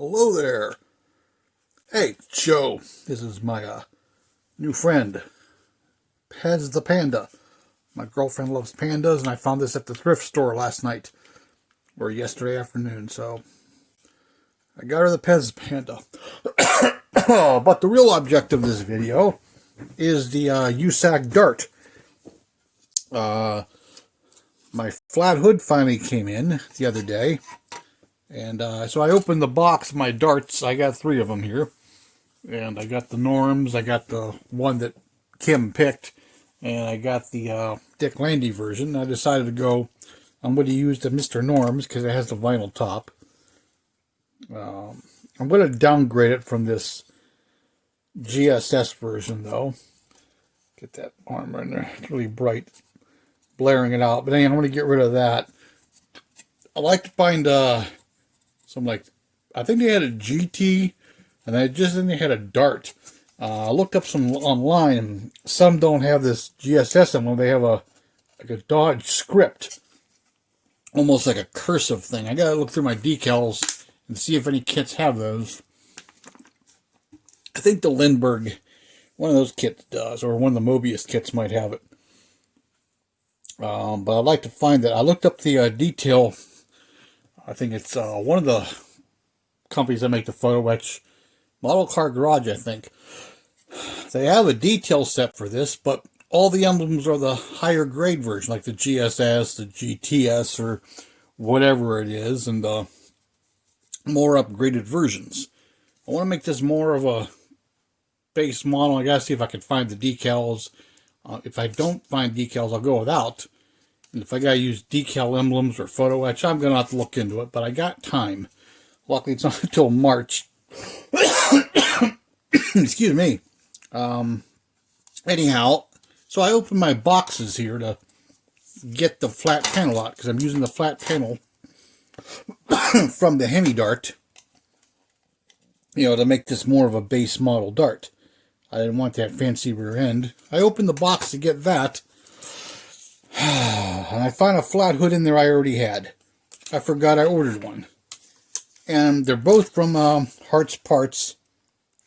Hello there. Hey, Joe. This is my new friend, Pez the Panda. My girlfriend loves pandas, and I found this at the thrift store last night, or yesterday afternoon, so I got her the Pez Panda. But the real object of this video is the USACC Dart. My flat hood finally came in the other day. And so I opened the box of my darts. I got 3 of them here. And I got the Norms. I got the one that Kim picked. And I got the Dick Landy version. I decided to go, I'm going to use the Mr. Norms because it has the vinyl top. I'm going to downgrade it from this GSS version, though. Get that armor in there. It's really bright. Blaring it out. But anyway, I'm going to get rid of that. I like to find some, like, I think they had a GT, and then they had a Dart. I looked up some online, and some don't have this GSS emblem. They have like a Dodge script, almost like a cursive thing. I gotta look through my decals and see if any kits have those. I think the Lindbergh, one of those kits does, or one of the Mobius kits might have it. But I'd like to find that. I looked up the detail. I think it's one of the companies that make the photo etch. Model Car Garage, I think. They have a detail set for this, but all the emblems are the higher grade version, like the GSS, the GTS, or whatever it is, and the more upgraded versions. I want to make this more of a base model. I gotta see if I can find the decals. If I don't find decals, I'll go without. And if I gotta use decal emblems or photo etch, I'm gonna have to look into it, but I got time. Luckily, it's not until March. Excuse me. Anyhow, so I opened my boxes here to get the flat panel out, because I'm using the flat panel from the Hemi Dart, to make this more of a base model Dart. I didn't want that fancy rear end. I opened the box to get that, and I found a flat hood in there I already had. I forgot I ordered one. And they're both from Hearts Parts.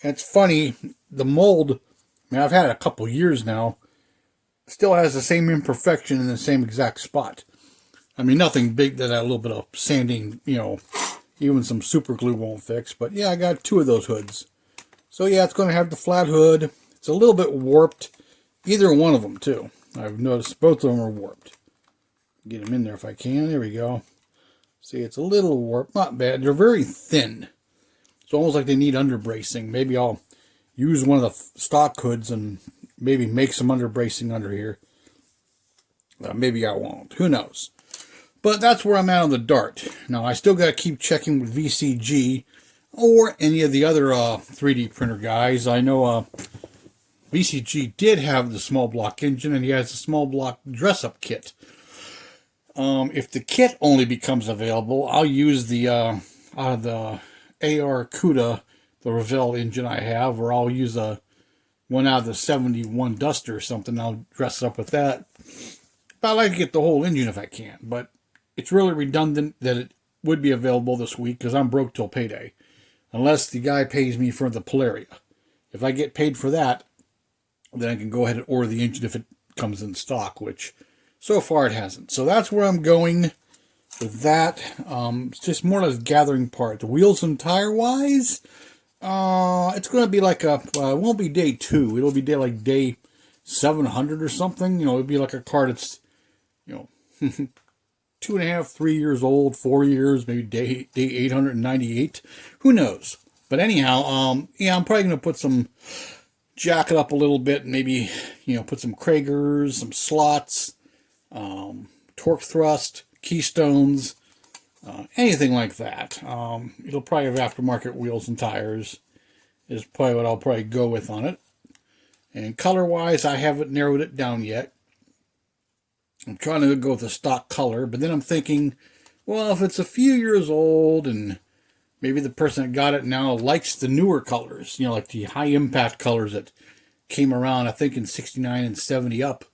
And it's funny, the mold, I mean, I've had it a couple years now, still has the same imperfection in the same exact spot. I mean, nothing big that a little bit of sanding, even some super glue won't fix. But yeah, I got 2 of those hoods. So yeah, it's going to have the flat hood. It's a little bit warped. Either one of them, too. I've noticed both of them are warped. Get them in there if I can. There we go. See, it's a little warped. Not bad. They're very thin. It's almost like they need underbracing. Maybe I'll use one of the stock hoods and maybe make some underbracing under here. Maybe I won't. Who knows? But that's where I'm at on the Dart. Now, I still got to keep checking with VCG or any of the other 3D printer guys. I know VCG did have the small block engine, and he has a small block dress-up kit. If the kit only becomes available, I'll use the out of the AR CUDA, the Revell engine I have, or I'll use one out of the 71 Duster or something. I'll dress it up with that. But I like to get the whole engine if I can. But it's really redundant that it would be available this week because I'm broke till payday. Unless the guy pays me for the Polaria. If I get paid for that, then I can go ahead and order the engine if it comes in stock, which so far it hasn't. So that's where I'm going with that. It's just more or less gathering parts. Wheels and tire wise, it's going to be like it won't be day 2. It'll be day 700 or something. It'll be like a car that's, 2.5, 3 years old, 4 years, maybe day 898. Who knows? But anyhow, yeah, I'm probably going to jack it up a little bit, and maybe, put some Kragers, some slots, torque thrust, keystones, anything like that. It'll probably have aftermarket wheels and tires is probably what I'll probably go with on it. And color-wise, I haven't narrowed it down yet. I'm trying to go with a stock color, but then I'm thinking, well, if it's a few years old and maybe the person that got it now likes the newer colors, like the high-impact colors that came around, I think, in 69 and 70 up.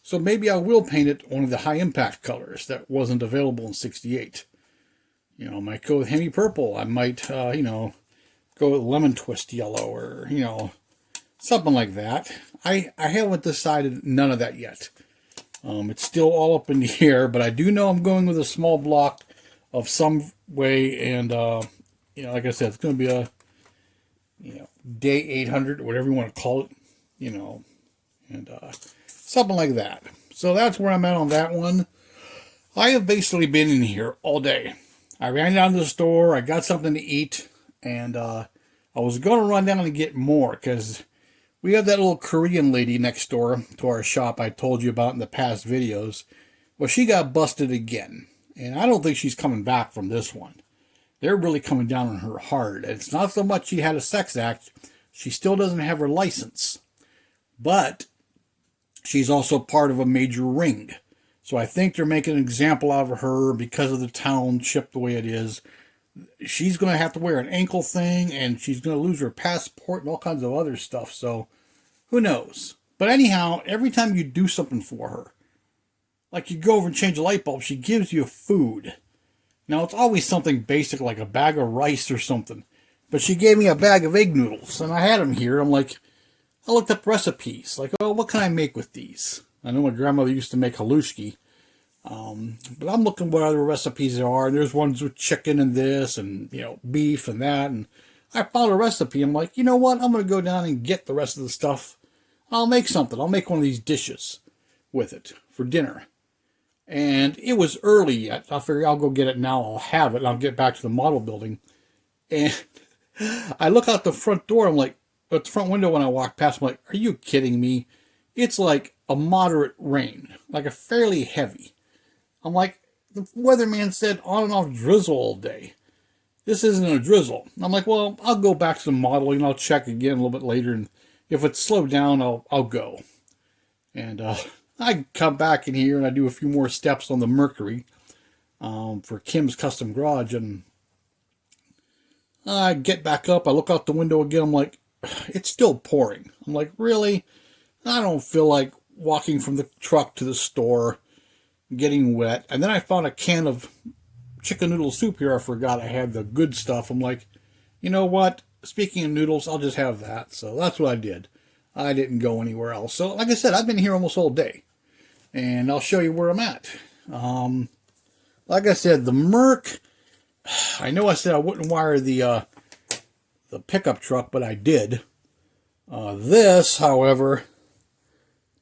So maybe I will paint it one of the high-impact colors that wasn't available in 68. You know, I might go with Hemi Purple. I might, you know, go with Lemon Twist Yellow, or, you know, something like that. I haven't decided none of that yet. It's still all up in the air, but I do know I'm going with a small block of some way, and, you know, like I said, it's going to be a, you know, day 800, whatever you want to call it, you know, and something like that. So that's where I'm at on that one. I have basically been in here all day. I ran down to the store, I got something to eat, and I was going to run down and get more, because we have that little Korean lady next door to our shop I told you about in the past videos. Well, she got busted again, and I don't think she's coming back from this one. They're really coming down on her hard. It's not so much she had a sex act, she still doesn't have her license. But she's also part of a major ring. So I think they're making an example out of her because of the township the way it is. She's going to have to wear an ankle thing, and she's going to lose her passport and all kinds of other stuff. So who knows? But anyhow, every time you do something for her, like you go over and change a light bulb, she gives you food. Now, it's always something basic like a bag of rice or something. But she gave me a bag of egg noodles, and I had them here. I'm like, I looked up recipes. Like, oh, what can I make with these? I know my grandmother used to make halushki. But I'm looking what other recipes there are. And there's ones with chicken and this and, you know, beef and that. And I found a recipe. I'm like, you know what? I'm going to go down and get the rest of the stuff. I'll make something. I'll make one of these dishes with it for dinner. And it was early yet. I figured I'll go get it now. I'll have it. And I'll get back to the model building. And I look out the front door. I'm like, at the front window when I walk past, I'm like, are you kidding me? It's like a moderate rain, like a fairly heavy. I'm like, the weatherman said on and off drizzle all day. This isn't a drizzle. I'm like, well, I'll go back to the modeling. I'll check again a little bit later. And if it's slowed down, I'll go. And I come back in here and I do a few more steps on the Mercury for Kim's Custom Garage. And I get back up. I look out the window again. I'm like, it's still pouring. I'm like, really? I don't feel like walking from the truck to the store, getting wet. And then I found a can of chicken noodle soup here. I forgot I had the good stuff. I'm like, you know what? Speaking of noodles, I'll just have that. So that's what I did. I didn't go anywhere else. So like I said, I've been here almost all day. And I'll show you where I'm at. Like I said, the Merc, I know I said I wouldn't wire the pickup truck, but I did. This, however,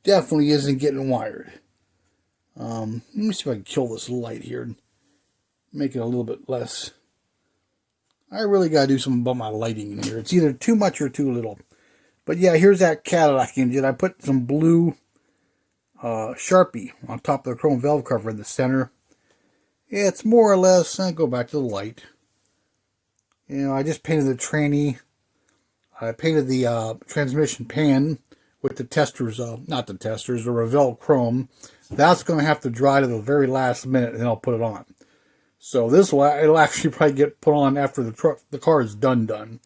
definitely isn't getting wired. Let me see if I can kill this light here and make it a little bit less. I really got to do something about my lighting in here. It's either too much or too little. But yeah, here's that Cadillac engine. I put some blue Sharpie on top of the chrome valve cover in the center. It's more or less, go back to the light. You know, I just painted the tranny. I painted the transmission pan with the testers, not the testers, the Revell chrome. That's going to have to dry to the very last minute, and then I'll put it on. So this will, it'll actually probably get put on after the car is done.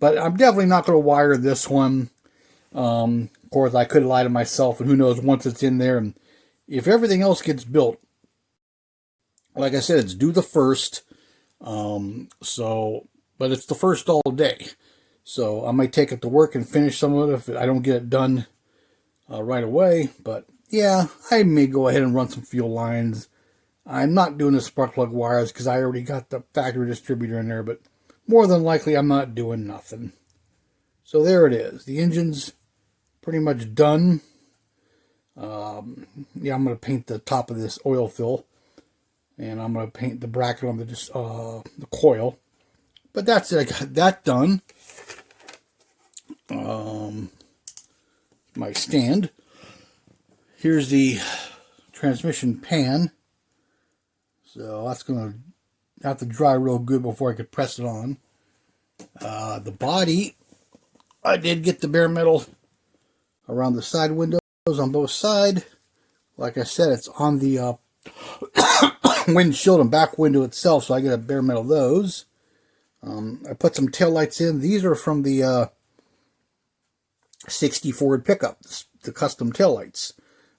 But I'm definitely not going to wire this one. Of course, I could lie to myself, and who knows, once it's in there, and if everything else gets built, like I said, it's due the 1st. But it's the 1st all day. So I might take it to work and finish some of it if I don't get it done right away. But yeah, I may go ahead and run some fuel lines. I'm not doing the spark plug wires because I already got the factory distributor in there. But more than likely, I'm not doing nothing. So there it is. The engine's pretty much done. Yeah, I'm going to paint the top of this oil fill. And I'm going to paint the bracket on the coil. But that's it. I got that done. My stand. Here's the transmission pan. So that's going to have to dry real good before I could press it on. The body, I did get the bare metal around the side windows on both sides. Like I said, it's on the windshield and back window itself, so I get a bare metal those. I put some tail lights in. These are from the 60 Ford pickup, the custom tail lights.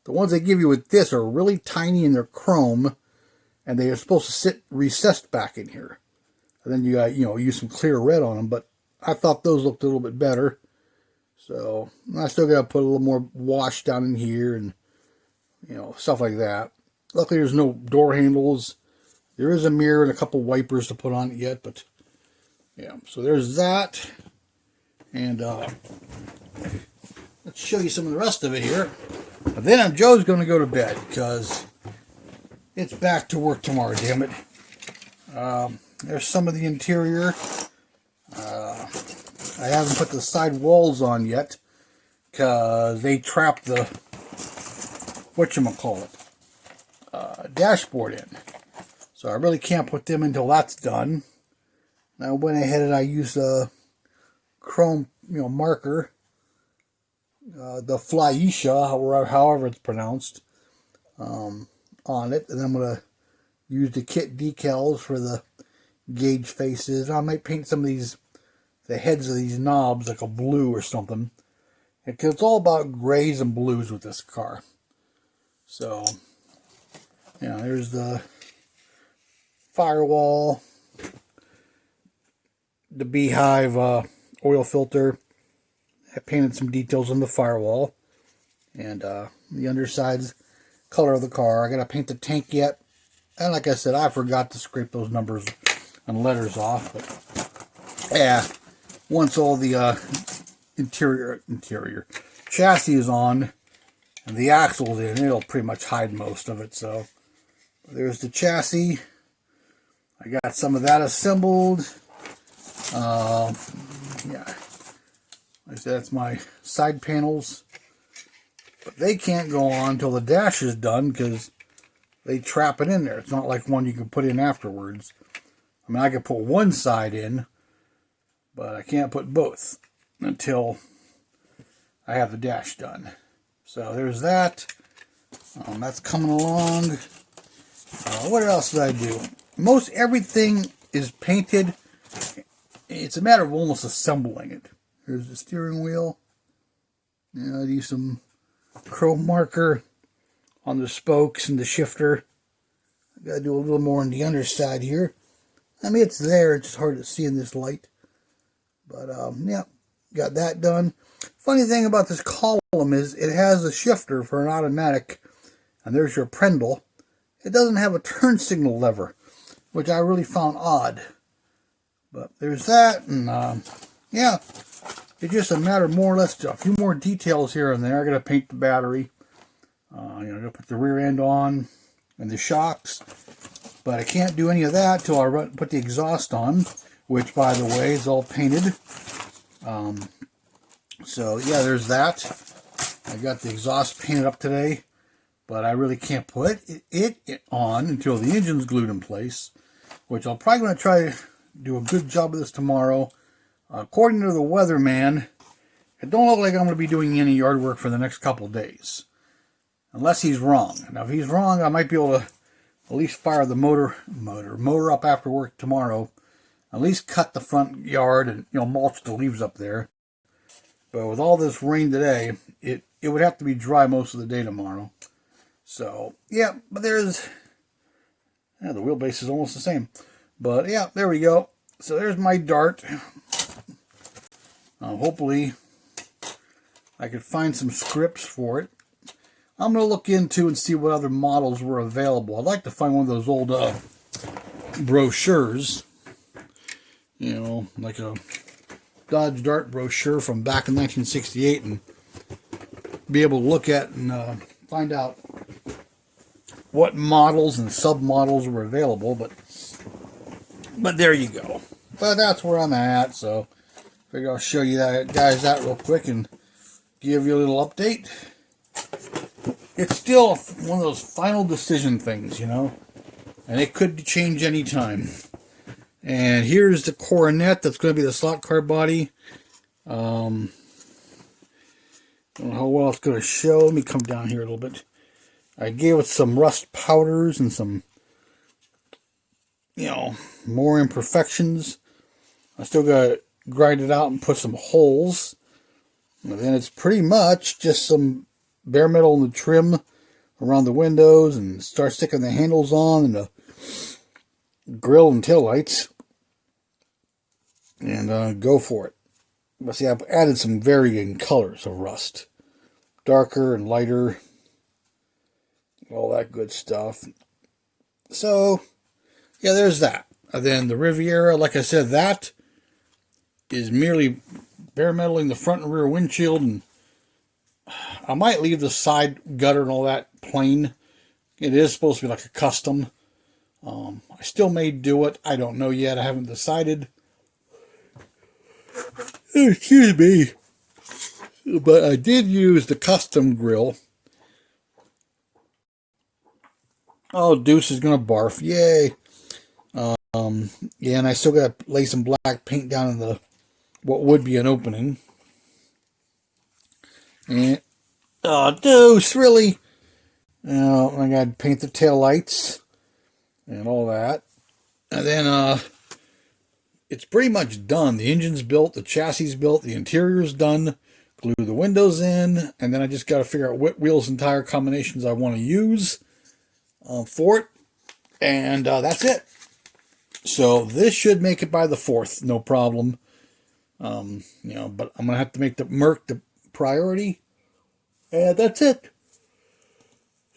The ones they give you with this are really tiny and they're chrome. and they are supposed to sit recessed back in here. And then you got, use some clear red on them, but I thought those looked a little bit better. So I still got to put a little more wash down in here and, stuff like that. Luckily, there's no door handles. There is a mirror and a couple wipers to put on it yet, but yeah. So there's that. And let's show you some of the rest of it here. And then Joe's going to go to bed because it's back to work tomorrow, damn it. There's some of the interior. I haven't put the side walls on yet because they trapped the dashboard in. So I really can't put them until that's done. I went ahead and I used a chrome, marker, the Flyisha, however it's pronounced, on it, and I'm gonna use the kit decals for the gauge faces. I might paint some of the heads of these knobs like a blue or something, because it's all about grays and blues with this car. So, there's the firewall, the beehive oil filter. I painted some details on the firewall, and the underside's color of the car. I gotta paint the tank yet, and like I said, I forgot to scrape those numbers and letters off. But yeah, once all the interior chassis is on and the axle's in, it'll pretty much hide most of it. So there's the chassis. I got some of that assembled. Yeah, like I said, that's my side panels, but they can't go on until the dash is done because they trap it in there. It's not like one you can put in afterwards. I mean, I could put one side in, but I can't put both until I have the dash done. So there's that. That's coming along. What else did I do? Most everything is painted. It's a matter of almost assembling it. There's the steering wheel. I do some chrome marker on the spokes and the shifter. I gotta do a little more on the underside here. I mean, it's there. It's just hard to see in this light. But, yeah, got that done. Funny thing about this column is it has a shifter for an automatic. And there's your Prendle. It doesn't have a turn signal lever, which I really found odd. But there's that, and yeah, it's just a matter of more or less a few more details here and there. I got to paint the battery. I got to put the rear end on and the shocks, but I can't do any of that till I put the exhaust on, which, by the way, is all painted. So yeah, there's that. I got the exhaust painted up today, but I really can't put it on until the engine's glued in place, which I'm probably going to try to do a good job of this tomorrow. According to the weatherman, it don't look like I'm going to be doing any yard work for the next couple of days. Unless he's wrong. Now, if he's wrong, I might be able to at least fire the motor up after work tomorrow. At least cut the front yard and, mulch the leaves up there. But with all this rain today, it would have to be dry most of the day tomorrow. So, yeah, but there's... Yeah, the wheelbase is almost the same. But, yeah, there we go. So, there's my Dart. Hopefully, I could find some scripts for it. I'm going to look into and see what other models were available. I'd like to find one of those old brochures. Like a Dodge Dart brochure from back in 1968 and be able to look at and find out what models and submodels were available. But there you go. But that's where I'm at, so I figure I'll show you that real quick and give you a little update. It's still one of those final decision things, and it could change any time. And here's the coronet that's going to be the slot car body. I don't know how well it's going to show. Let me come down here a little bit. I gave it some rust powders and some, more imperfections. I still got to grind it out and put some holes. And then it's pretty much just some bare metal in the trim around the windows and start sticking the handles on and the grill and tail lights, and go for it. But see, I've added some varying colors of rust. Darker and lighter. All that good stuff. So, yeah, there's that. And then the Riviera, like I said, that is merely bare metaling the front and rear windshield, and I might leave the side gutter and all that plain. It is supposed to be like a custom. I still may do it. I don't know yet. I haven't decided. Excuse me. But I did use the custom grill. Oh, Deuce is going to barf. Yay. Yeah, and I still got to lay some black paint down in the what would be an opening. And, oh, Deuce, really? I got to paint the tail lights and all that. And then it's pretty much done. The engine's built, the chassis built, the interior's done. Glue the windows in, and then I just got to figure out what wheels and tire combinations I want to use for it. And that's it. So this should make it by the 4th, no problem. But I'm going to have to make the Merc the priority. And that's it.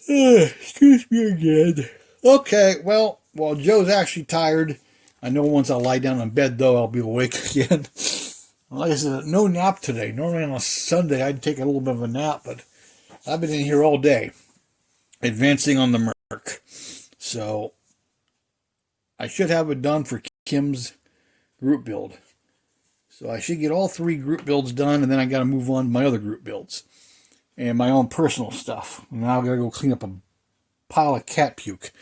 Excuse me again. Okay, well, while Joe's actually tired, I know once I lie down in bed, though, I'll be awake again. Like I said, no nap today. Normally on a Sunday, I'd take a little bit of a nap, but I've been in here all day, advancing on the Merc. So, I should have it done for Kim's group build. So I should get all 3 group builds done, and then I got to move on to my other group builds. And my own personal stuff. Now I got to go clean up a pile of cat puke.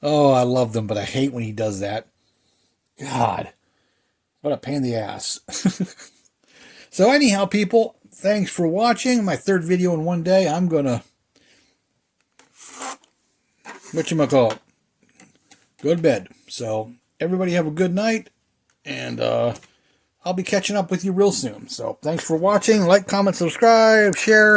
Oh, I love them, but I hate when he does that. God. What a pain in the ass. So anyhow, people, thanks for watching. My 3rd video in one day. I'm going to, whatchamacallit, go to bed. So everybody have a good night. And I'll be catching up with you real soon. So thanks for watching. Like, comment, subscribe, share.